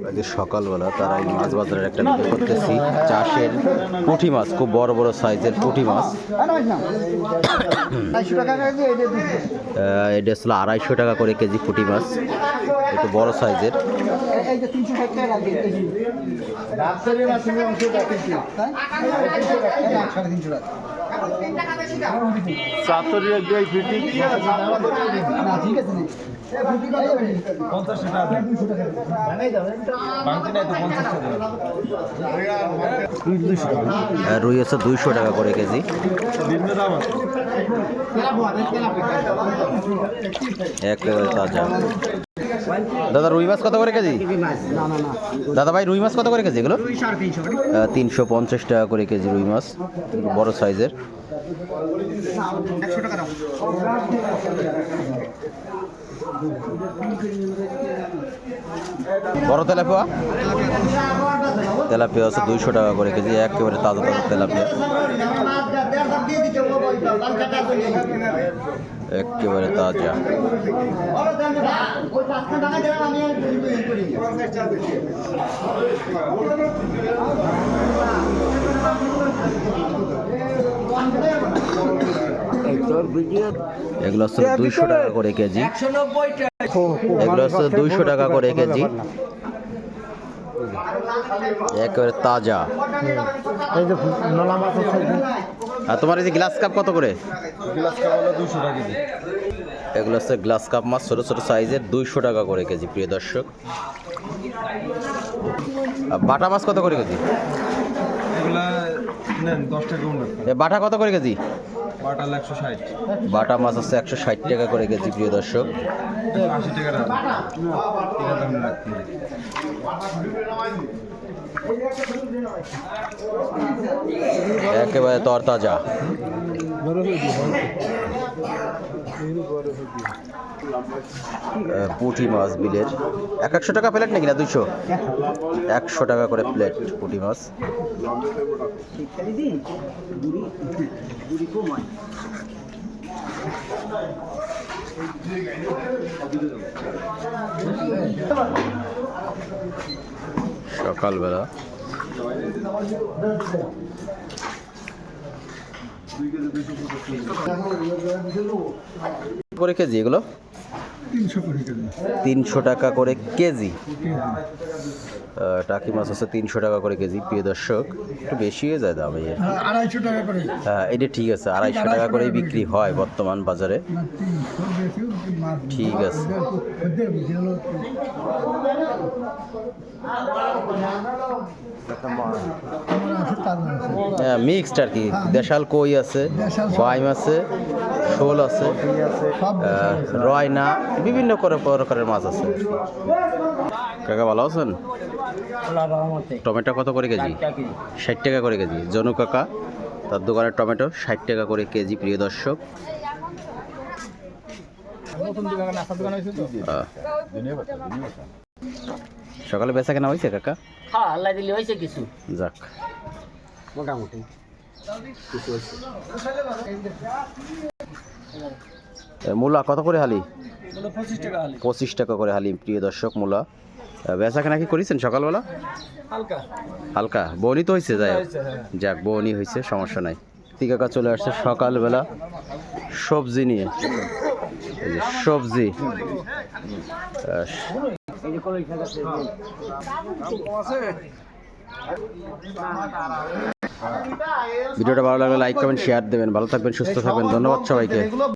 আজকে সকালবেলা তারা এই মাছ বাজারের একটা ভিডিও করতেছি। চাষের পুঁটি মাছ, খুব বড় বড় সাইজের পুঁটি মাছ। এটা ছিল 250 টাকা করে কেজি পুঁটি মাছ, একটু বড় সাইজের। রুই আছে 200 টাকা করে কেজি। একেবারে তাজা। দাদা রুই মাছ কত করে কেজি? দাদা ভাই রুই মাছ কত করে কেজি এগুলো? 350 টাকা করে কেজি রুই মাছ, বড় সাইজের। বড় তেলাপিয়া, তেলাপিয়া আছে 200 টাকা করে কেজি, একেবারে তাজা তাজা তেলাপিয়া, একেবারে তাজা। এগুলো হচ্ছে 200 টাকা করে কেজি, এগুলো হচ্ছে 200 টাকা করে কেজি, একেবারে তাজা। আর তোমার এই যে গ্লাস কাপ কত করে? গ্লাস কাপ হলো 200 টাকা কেজি। এগুলো হচ্ছে গ্লাস কাপ মাছ, ছোট ছোট সাইজের, 200 টাকা করে কেজি। প্রিয় দর্শক, বাটা মাছ কত করে কেজি? এগুলা নেন 10 টাকা উন্নত। বাটা কত করে কেজি? বাটা 160। বাটা মাছ আছে 160 টাকা করে কেজি। প্রিয় দর্শক, 80 টাকা রাখুন। এটা দাম রাখুন। একেবারে তরতাজা। পুঁটি মাছ বিলের 100 টাকা প্লেট নাকি না 200? 100 টাকা করে প্লেট পুঁটি মাছ। সকালবেলা করে কেজি এগুলো 300 টাকা করে কেজি। টাকি মাছ আছে 300 টাকা করে কেজি। প্রিয় দর্শক, একটু বেশি হয়ে যায় দাম। 250 টাকা করে। হ্যাঁ, এটা ঠিক আছে, 250 টাকা করেই বিক্রি হয় বর্তমান বাজারে। ঠিক আছে। হ্যাঁ, মিক্সড আর কি। দেশাল কই আছে, বাইম আছে, শোল আছে, রয়না, বিভিন্ন প্রকারের মাছ আছে। কাকা ভালো আছেন? টমেটো কত করে কেজি? 60 টাকা করে কেজি। জনু কাকা, তার দোকানের টমেটো 60 টাকা করে কেজি। প্রিয় দর্শক, সকালে বেচা কেনা হয়েছে কাকা? হ্যাঁ, আল্লাহ দিলে হয়েছে কিছু। যাক, মোটামুটি মূলা কত করে হালি? 25 টাকা হালি। 25 টাকা করে হালি। প্রিয় দর্শক, মূলা বেচা কেনা কি করেছেন সকালবেলা? হালকা হালকা বনি তো হয়েছে, যাই হোক, যাক বনি হয়েছে, সমস্যা নাই। কাকা চলে আসছে সকালবেলা সবজি নিয়ে। এই যে সবজি, ভিডিওটা ভালো লাগলে লাইক কমেন্ট শেয়ার দেবেন। ভালো থাকবেন, সুস্থ থাকবেন। ধন্যবাদ সবাইকে।